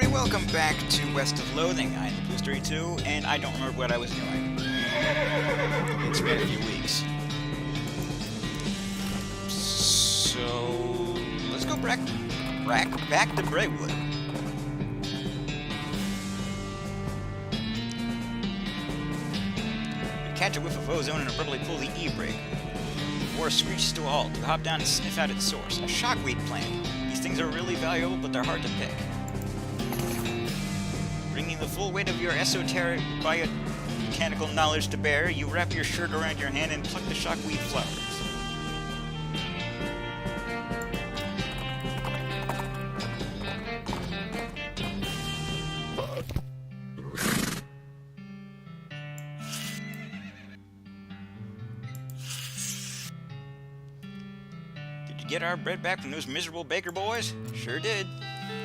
Welcome back to West of Loathing. I'm the Blues 32, and I don't remember what I was doing. It's been a few weeks. So, let's go back to Braywood. You catch a whiff of ozone and abruptly pull the E-brake. The war screeches to a halt. You hop down and sniff out its source, a shockweed plant. These things are really valuable, but they're hard to pick. Bringing the full weight of your esoteric biomechanical knowledge to bear, you wrap your shirt around your hand and pluck the shockweed flowers. Did you get our bread back from those miserable baker boys? Sure did.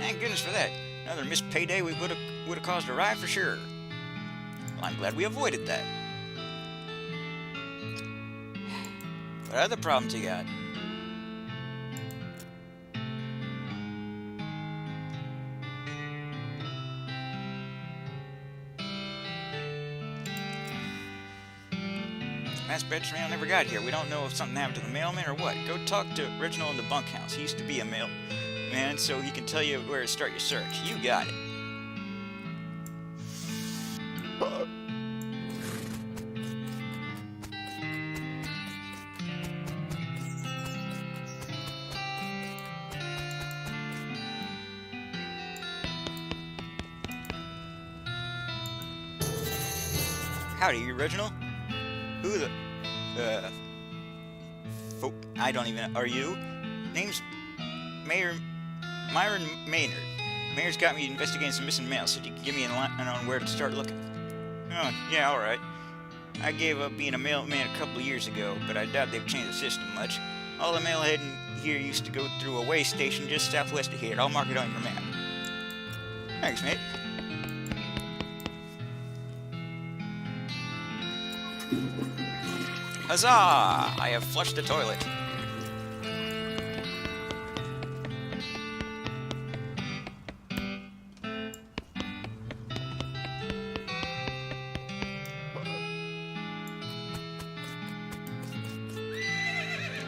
Thank goodness for that. Another missed payday we would have caused a riot for sure. Well, I'm glad we avoided that. What other problems you got? Last batch mail never got here. We don't know if something happened to the mailman or what. Go talk to Reginald in the bunkhouse. He used to be a mailman, so he can tell you where to start your search. You got it. Howdy, Reginald. Who the... folk... I don't even... Are you? Name's... Myron Maynard. Mayor's got me investigating some missing mail, so you can give me an line on where to start looking. Oh, yeah, alright. I gave up being a mailman a couple of years ago, but I doubt they've changed the system much. All the mail heading here used to go through a way station just southwest of here. I'll mark it on your map. Thanks, mate. Huzzah! I have flushed the toilet.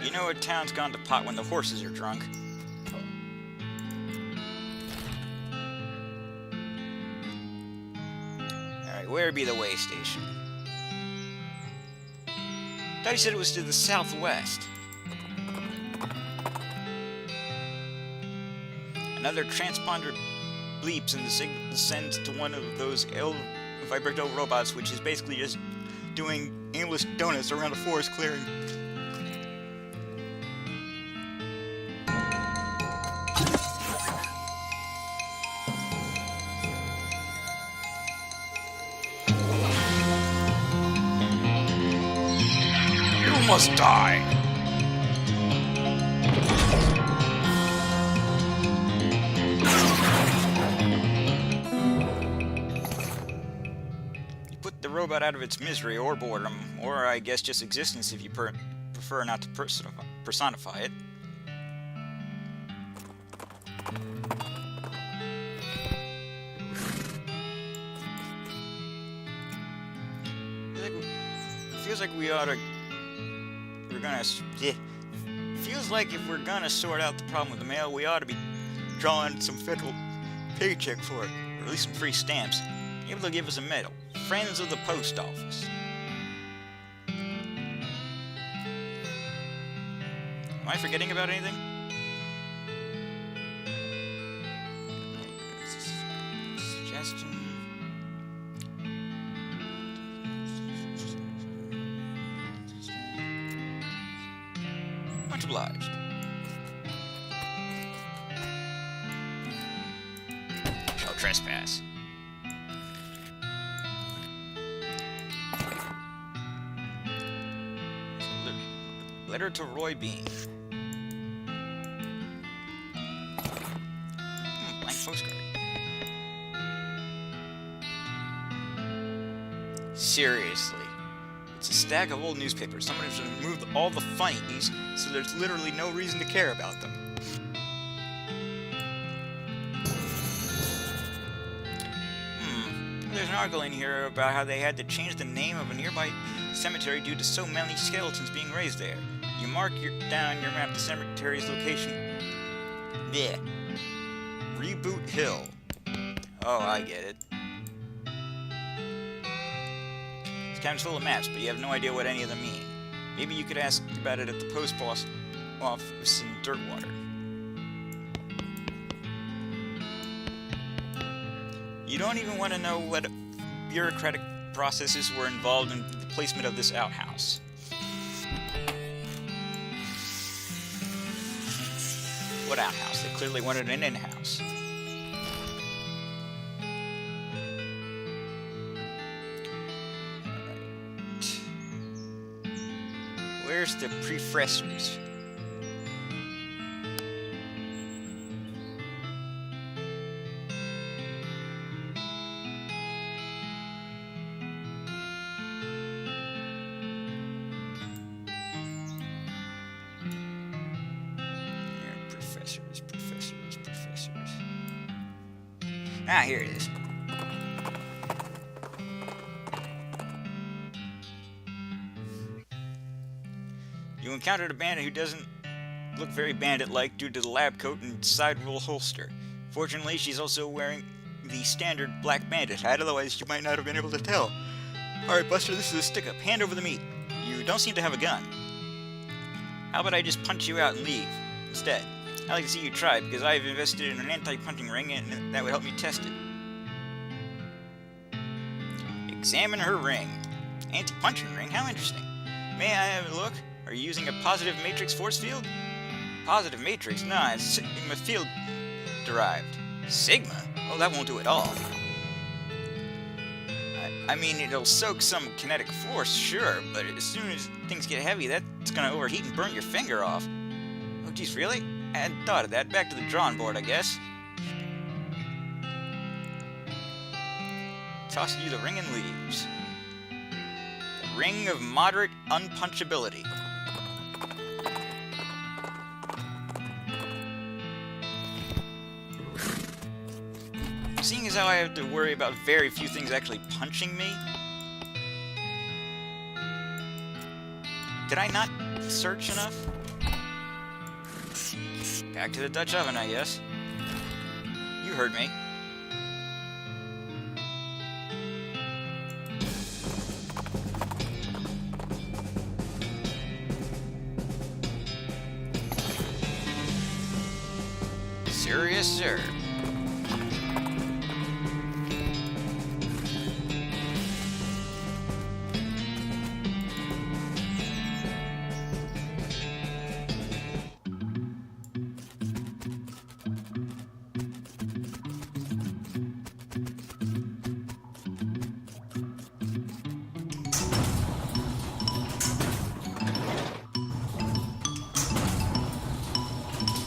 You know a town's gone to pot when the horses are drunk. Alright, where be the way station? Thought he said it was to the southwest. Another transponder bleeps and the signal sends to one of those Vibrato robots, which is basically just doing aimless donuts around a forest clearing. Must die. You put the robot out of its misery or boredom, or I guess just existence if you prefer not to personify it. Feels like we ought to... Feels like if we're gonna sort out the problem with the mail, we ought to be drawing some federal paycheck for it, or at least some free stamps. Maybe they'll give us a medal. Friends of the Post Office. Am I forgetting about anything? Suggestion. Much obliged. Shall trespass. Letter to Roy Bean. Blank postcard. Seriously. It's a stack of old newspapers. Someone has removed all the funnies, so there's literally no reason to care about them. an article in here about how they had to change the name of a nearby cemetery due to so many skeletons being raised there. You mark down on your map the cemetery's location. Yeah. Reboot Hill. Oh, I get it. This cabin's full of maps, but you have no idea what any of them mean. Maybe you could ask about it at the post office in Dirtwater. You don't even want to know what bureaucratic processes were involved in the placement of this outhouse. What outhouse? They clearly wanted an in-house. Where's the professors? Professors. Ah, here it is. You encountered a bandit who doesn't look very bandit-like due to the lab coat and side roll holster. Fortunately, she's also wearing the standard black bandit hat, otherwise you might not have been able to tell. Alright, Buster, this is a stick-up. Hand over the meat. You don't seem to have a gun. How about I just punch you out and leave instead? I'd like to see you try, because I've invested in an anti-punching ring, and that would help me test it. Examine her ring. Anti-punching ring? How interesting. May I have a look? Are you using a positive matrix force field? Positive matrix? Nah, it's Sigma field derived. Sigma? Oh, that won't do it all. I mean, it'll soak some kinetic force, sure, but as soon as things get heavy, that's gonna overheat and burn your finger off. Oh, geez, really? I hadn't thought of that. Back to the drawing board, I guess. Toss you the ring and leaves. The ring of moderate unpunchability. Seeing as how I have to worry about very few things actually punching me, did I not search enough? Back to the Dutch oven, I guess. You heard me. Serious, sir.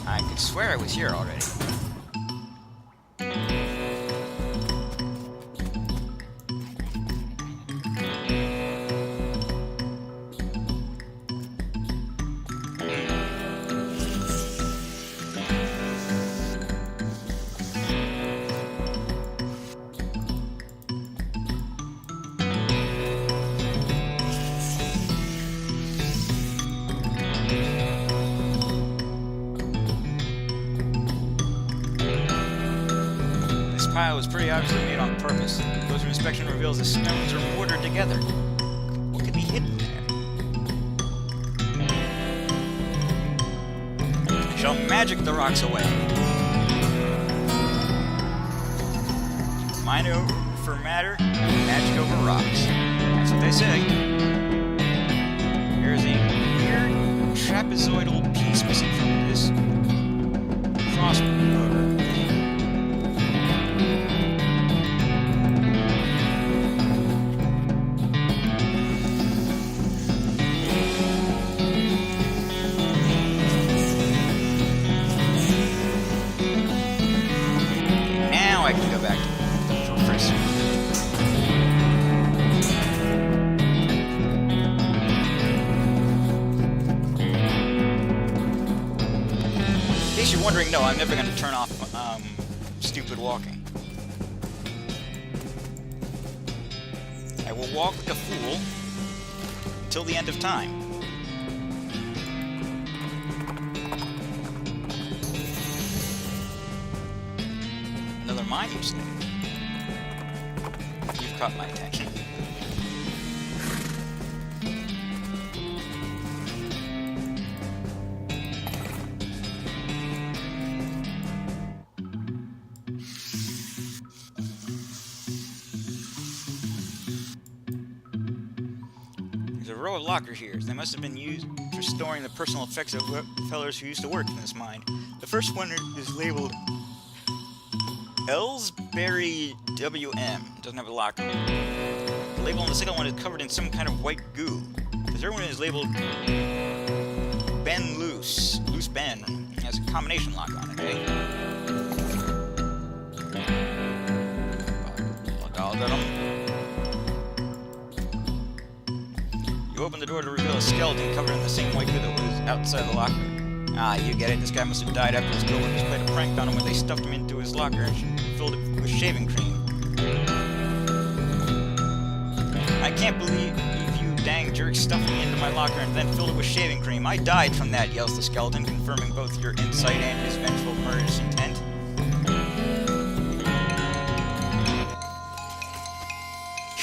I could swear I was here already. Pile was pretty obviously made on purpose. Closer inspection reveals the stones are mortared together. What could be hidden there? Shall magic the rocks away. Mind over matter, magic over rocks. That's what they say. There's a weird trapezoidal piece missing from this cross motor. I can go back to the professor. In case you're wondering, no, I'm never going to turn off stupid walking. will walk like a fool until the end of time. Another mine, you say? You've caught my attention. There's a row of lockers here. They must have been used for storing the personal effects of fellers who used to work in this mine. The first one is labeled Ellsbury WM. Doesn't have a locker. The label on the second one is covered in some kind of white goo. The third one is labeled Ben Loose. Loose Ben. It has a combination lock on it, eh? Look, I'll get 'em. You open the door to reveal a skeleton covered in the same white goo that was outside the locker. Ah, you get it. This guy must have died after his coworkers played a prank on him when they stuffed him into his locker and filled it with shaving cream. I can't believe you dang jerk stuffed me into my locker and then filled it with shaving cream. I died from that, yells the skeleton, confirming both your insight and his vengeful murderous intent.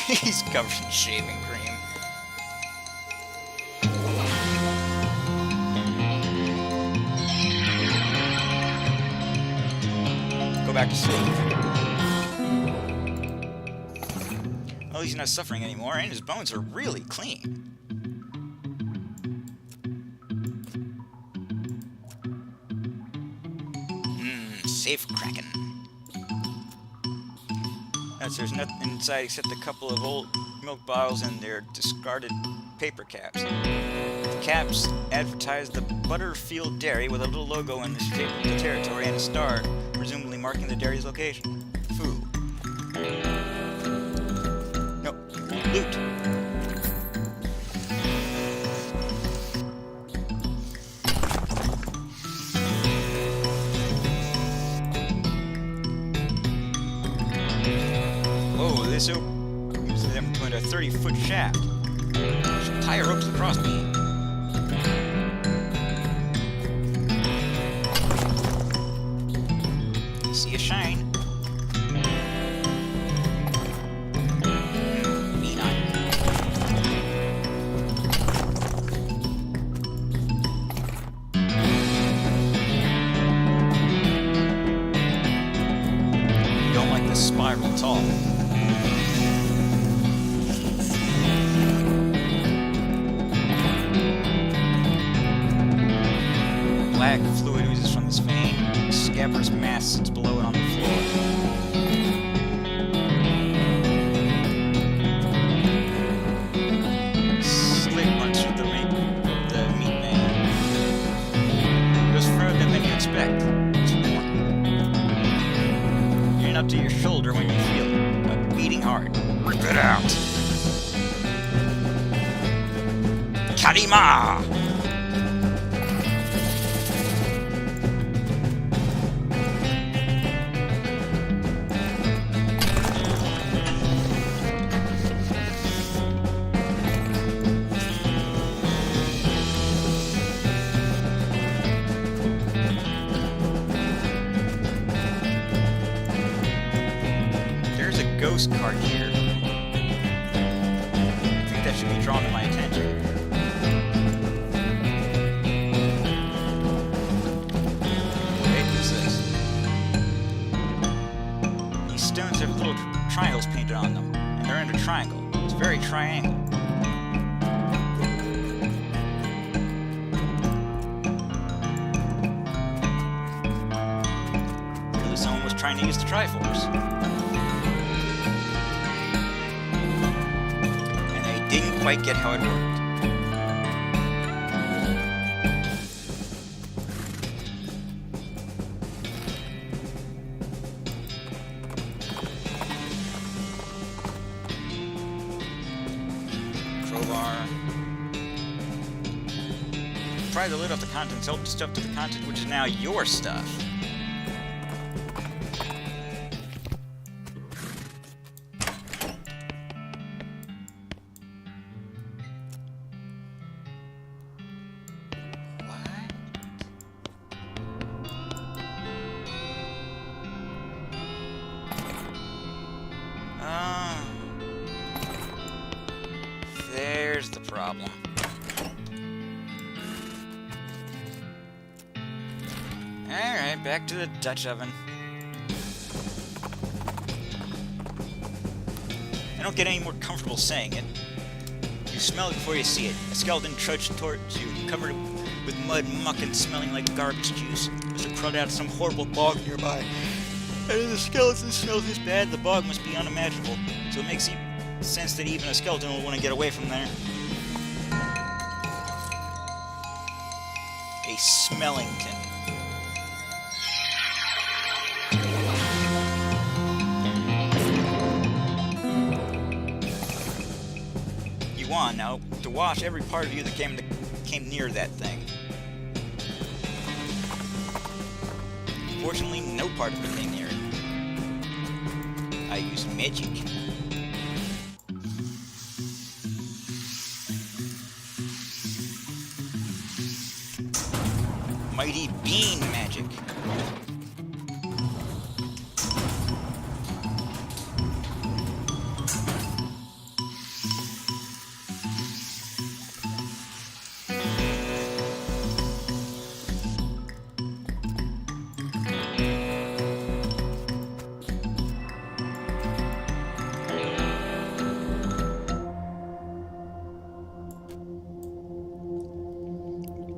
He's covered in shaving cream. Go back to sleep. Well, he's not suffering anymore, and his bones are really clean. Safe cracking. There's nothing inside except a couple of old milk bottles and their discarded paper caps. The caps advertise the Butterfield Dairy with a little logo in the shape of the territory and a star, presumably marking the dairy's location. Foo. No, loot. Whoa, this opens them to a 30-foot shaft. Should tie ropes across me. See a shine. Mean iron. Don't like this spiral at all. Black fluid oozes from this vein. A scabrous mass sits below it on the floor. Slit runs through the meat vein. It goes further than you expect. It's warm. You're in up to your shoulder when you feel it, but beating hard. Rip it out. Karima! Ghost card here. I think that should be drawn to my attention. Wait, what's this? These stones have little triangles painted on them, and they're in a triangle. It's very triangle. Clearly someone was trying to use the Triforce. Didn't quite get how it worked. Crowbar. Pry the lid off the contents, help stuff to the content, which is now your stuff. there's the problem. Alright, back to the Dutch oven. I don't get any more comfortable saying it. You smell it before you see it. A skeleton trudged towards you, covered with mud, muck, and smelling like garbage juice. Must have crawled out of some horrible bog nearby. And if the skeleton smells this bad, the bog must be unimaginable. So it makes sense that even a skeleton will want to get away from there. A Smellington. You want now to wash every part of you that came near that thing. Fortunately, no part of it came near it. I used magic. Mighty bean magic.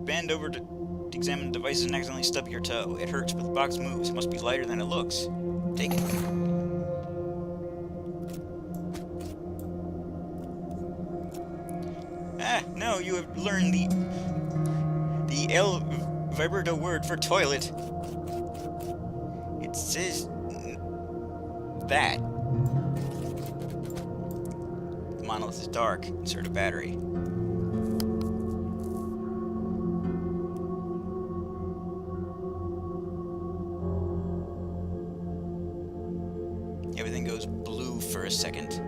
Bend over to examine the device and accidentally stub your toe. It hurts, but the box moves. It must be lighter than it looks. Take it. Ah, no, you have learned the Vibrato word for toilet. It says that. The monolith is dark. Insert a battery. Everything goes blue for a second.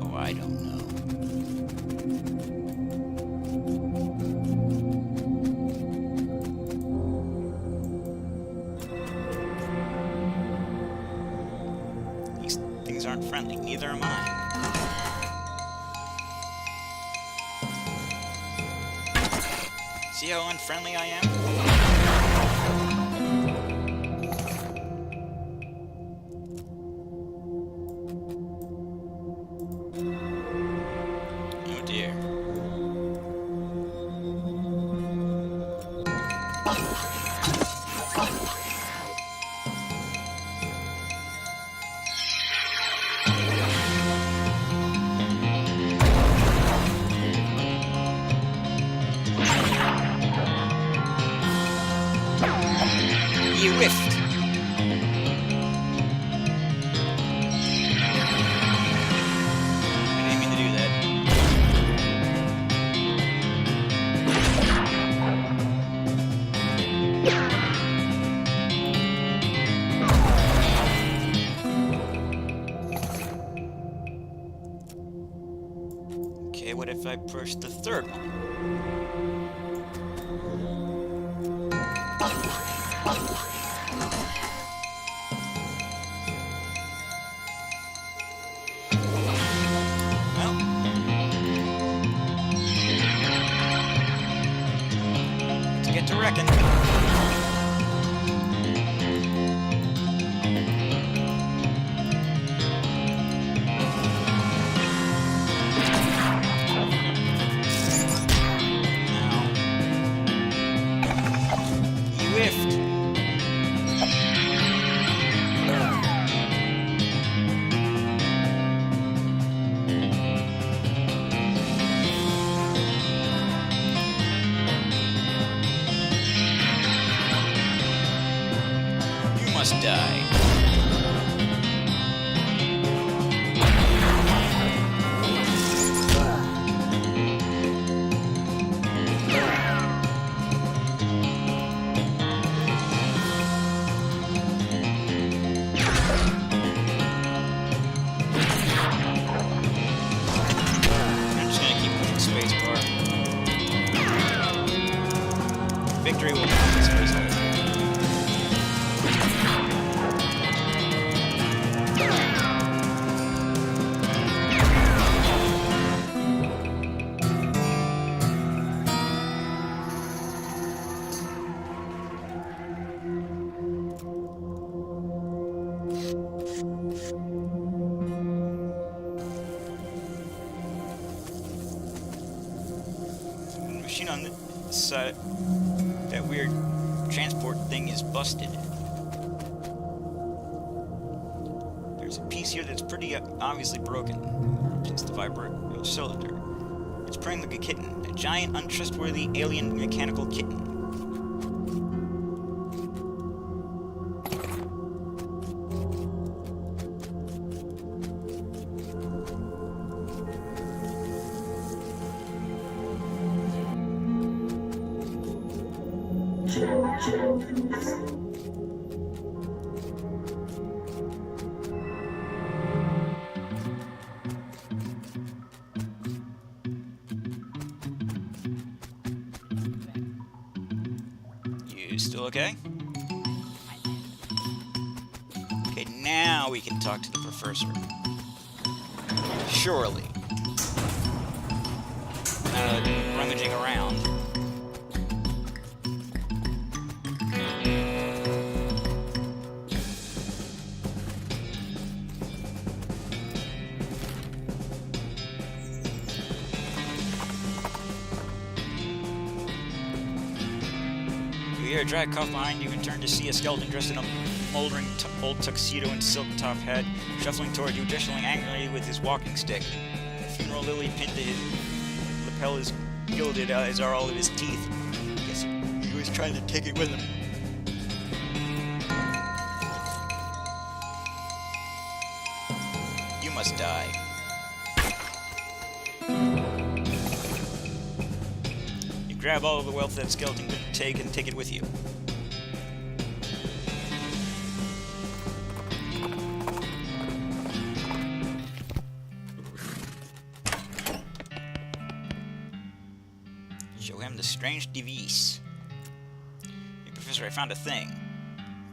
Oh, I don't know. These things aren't friendly, neither am I. See how unfriendly I am? Oh dear. You whiffed. I didn't mean to do that. Okay, what if I push the third one? Get to reckon. Now. You whiffed. Must die. Victory will come as a result. The machine on the side, that weird transport thing, is busted. There's a piece here that's pretty obviously broken. It's the Vibrato cylinder. It's purring like a kitten, a giant, untrustworthy, alien mechanical kitten. You still okay? Okay, now we can talk to the professor. Surely. Rummaging around. You hear a drag cough behind you and turn to see a skeleton dressed in a moldering old tuxedo and silk top hat, shuffling toward you, gesturing angrily with his walking stick. A funeral lily pinned to his lapel is gilded, as are all of his teeth. I guess he was trying to take it with him. You must die. You grab all of the wealth that skeleton couldn't take and take it with you. Show him the strange device. Hey, Professor, I found a thing.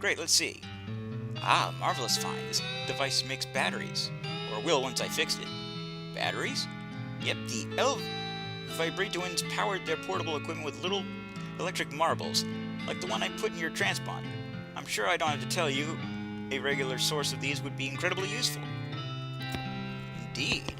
Great, let's see. Ah, marvelous find. This device makes batteries. Or will once I fixed it. Batteries? Yep, the Vibratoans powered their portable equipment with little electric marbles, like the one I put in your transponder. I'm sure I don't have to tell you, a regular source of these would be incredibly useful. Indeed.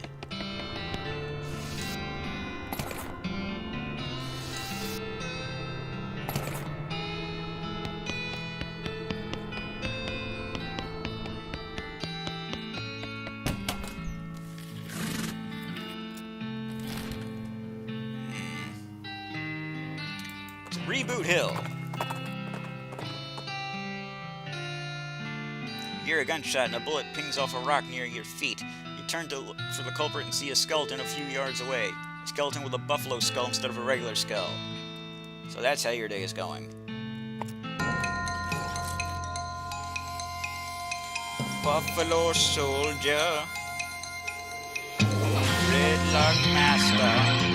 Reboot Hill. You hear a gunshot and a bullet pings off a rock near your feet. You turn to look for the culprit and see a skeleton a few yards away. A skeleton with a buffalo skull instead of a regular skull. So that's how your day is going. Buffalo soldier, red lock master.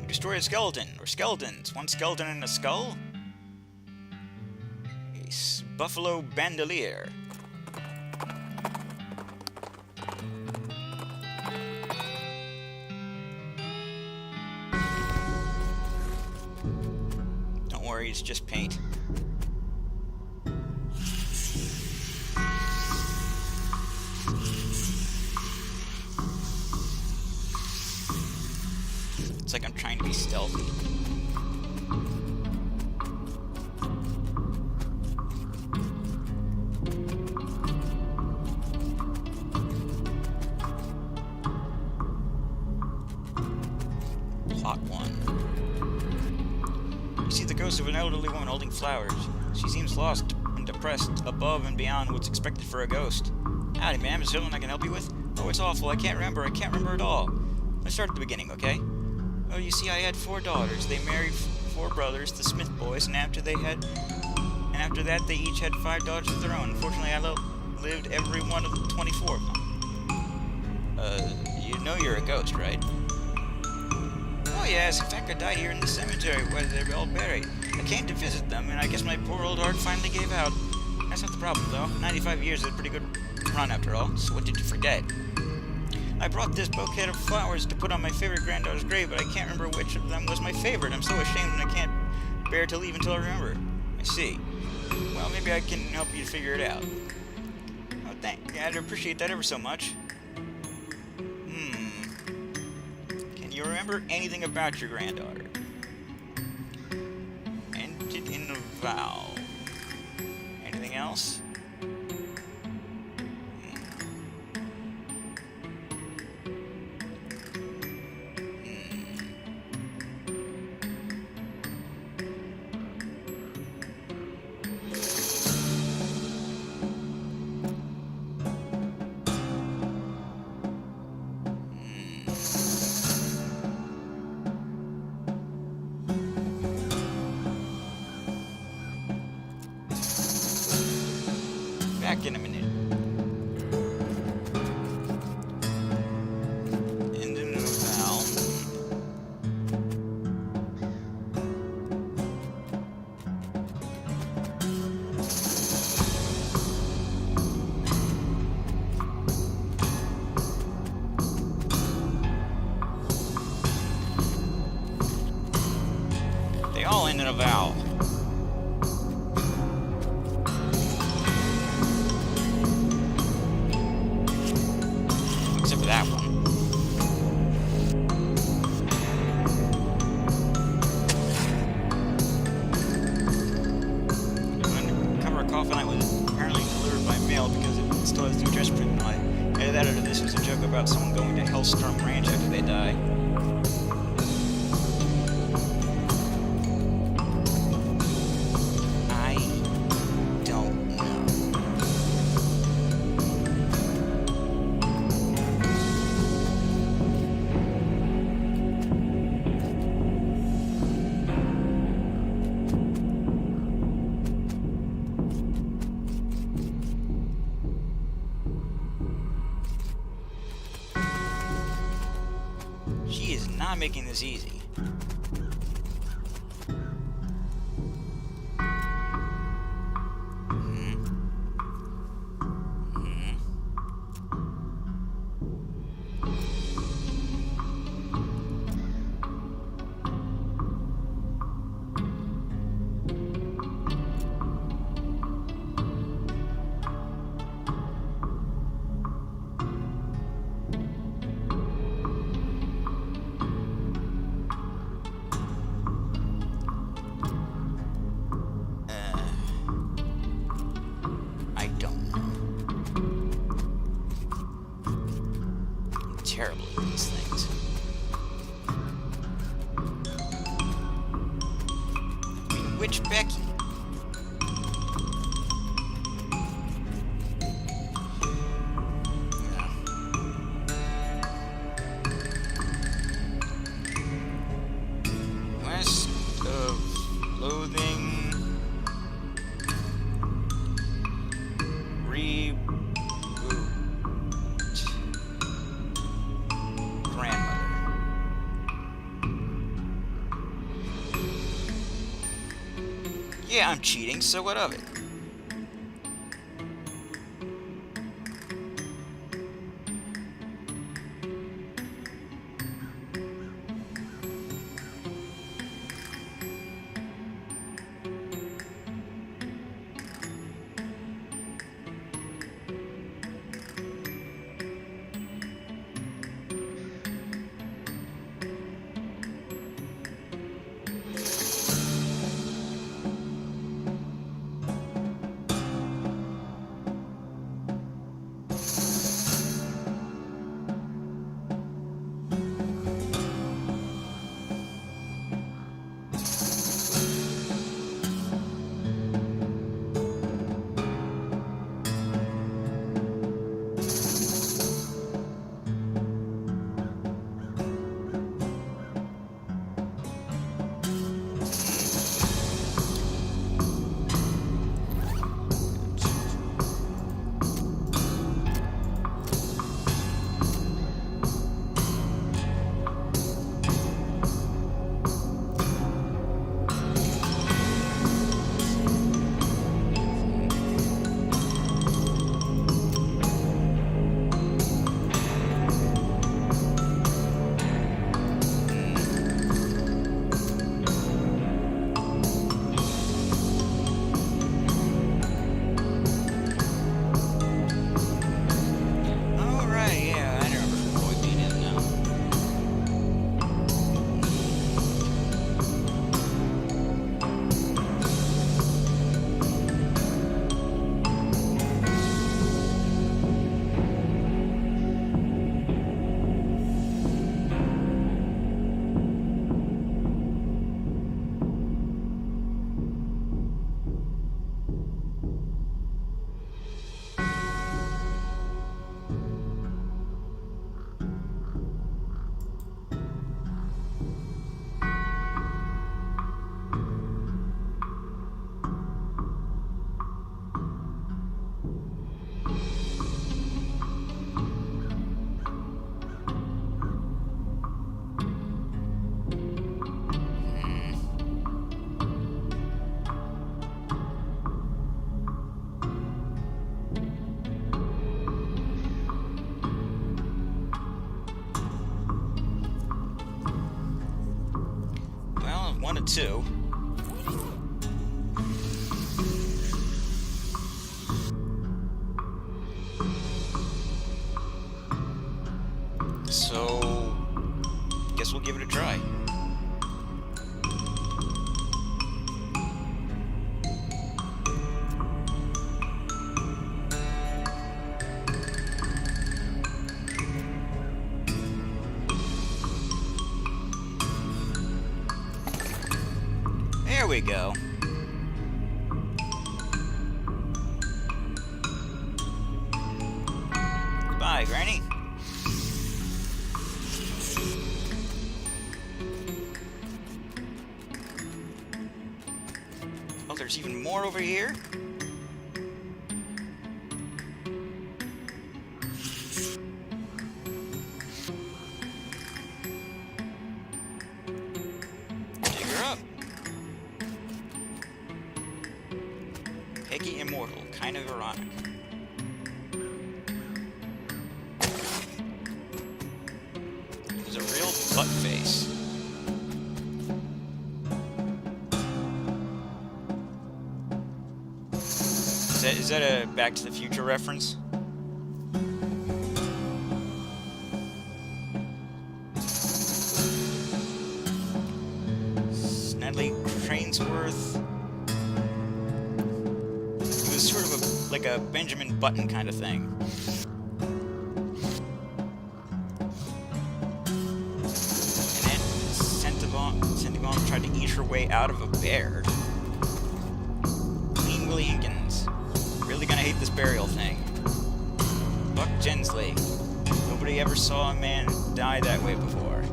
Destroy a skeleton, or skeletons. One skeleton and a skull? A buffalo bandolier. Don't worry, it's just paint. It's like I'm trying to be stealthy. Plot 1. You see the ghost of an elderly woman holding flowers. She seems lost and depressed, above and beyond what's expected for a ghost. Howdy, ma'am. Is there something I can help you with? Oh, it's awful. I can't remember at all. Let's start at the beginning, okay? Oh, you see, I had 4 daughters. They married 4 brothers, the Smith boys, and after that, they each had 5 daughters of their own. Unfortunately, I lived every one of the 24 of them. You know you're a ghost, right? Oh yes, in fact I died here in the cemetery where they're all buried. I came to visit them, and I guess my poor old heart finally gave out. That's not the problem, though. 95 years is a pretty good run after all, so what did you forget? I brought this bouquet of flowers to put on my favorite granddaughter's grave, but I can't remember which of them was my favorite. I'm so ashamed and I can't bear to leave until I remember. I see. Well, maybe I can help you figure it out. Oh, I'd appreciate that ever so much. Can you remember anything about your granddaughter? Ended in a vowel. Anything else? Back in a minute. And then a vowel. They all end in a vowel. Except for that one. Undercover coffin that was apparently delivered by mail because it still has the address printed on it. Either that or this was a joke about someone going to Hellstorm Ranch after they die. I don't know. She is not making this easy. I don't know. I'm terrible at these things. I mean, which Becky? West of Loathing. Grandmother. Yeah, I'm cheating, so what of it? it too. So, guess we'll give it a try. There we go. Goodbye, Granny. Oh, there's even more over here? Dig her up. Peggy Immortal, kind of ironic. It was a real butt face. Is that a Back to the Future reference? Snedley Cranesworth. It was sort of like a Benjamin Button kind of thing. And then Centibomb tried to eat her way out of a bear. Clean Willie Hinkins. Really gonna hate this burial thing. Buck Gensley. Nobody ever saw a man die that way before.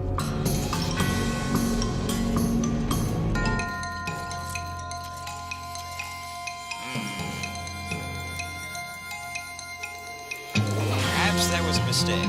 Perhaps that was a mistake.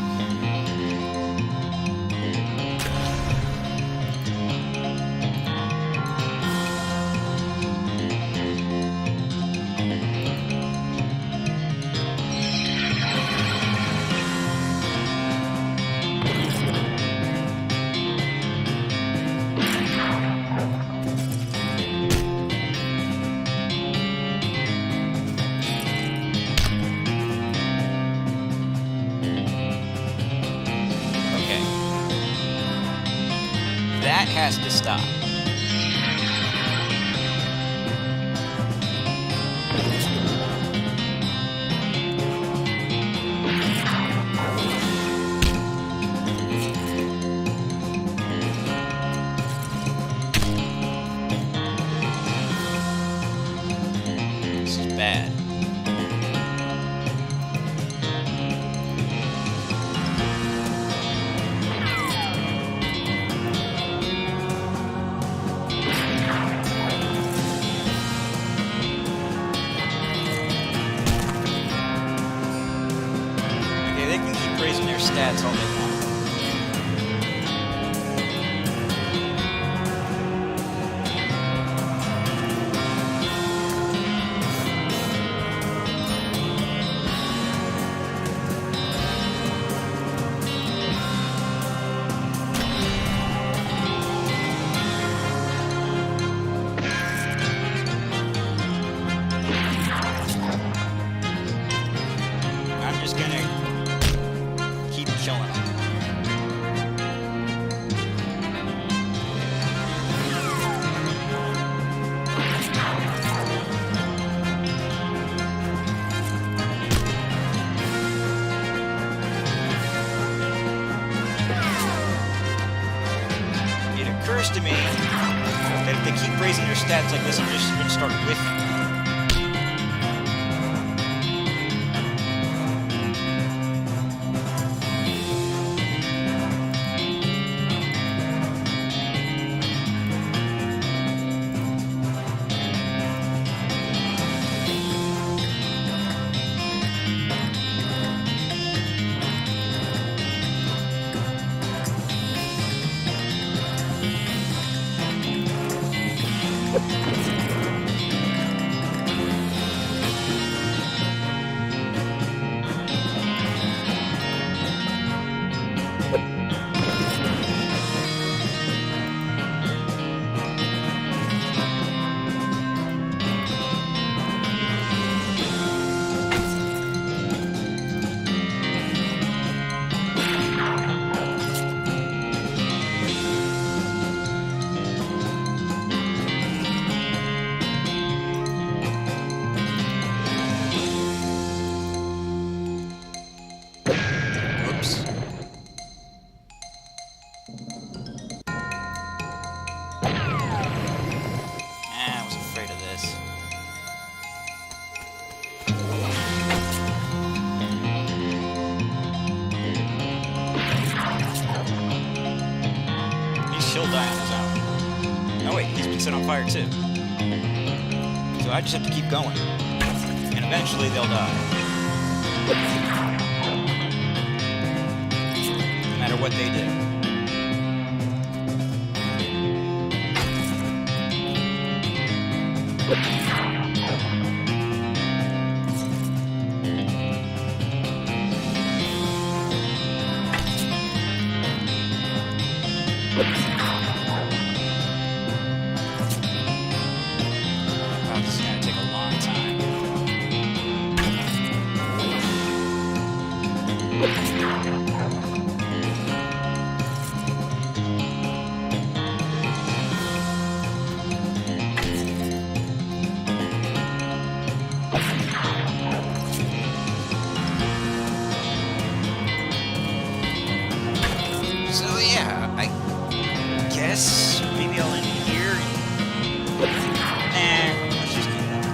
That has to stop. This is bad. They can keep raising their stats all they want. I'm just gonna keep killing them. It occurs to me that if they keep raising their stats like this, I'm just gonna start whiffing. set on fire too. So I just have to keep going. And eventually they'll die. No matter what they do. Maybe I'll end it here. Nah, let's just do that.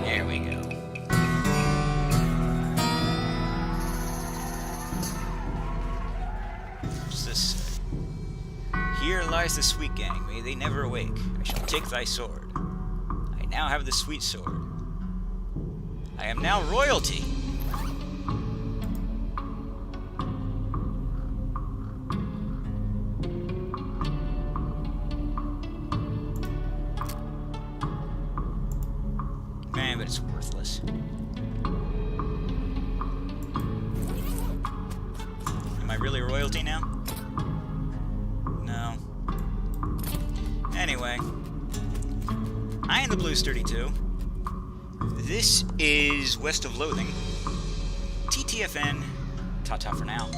There we go. What's this? Here lies the sweet gang. May they never awake. I shall take thy sword. I now have the sweet sword. I am now royalty. Man, but it's worthless. Am I really royalty now? No. Anyway, I am the Blues 32. This is West of Loathing. TTFN. Ta-ta for now.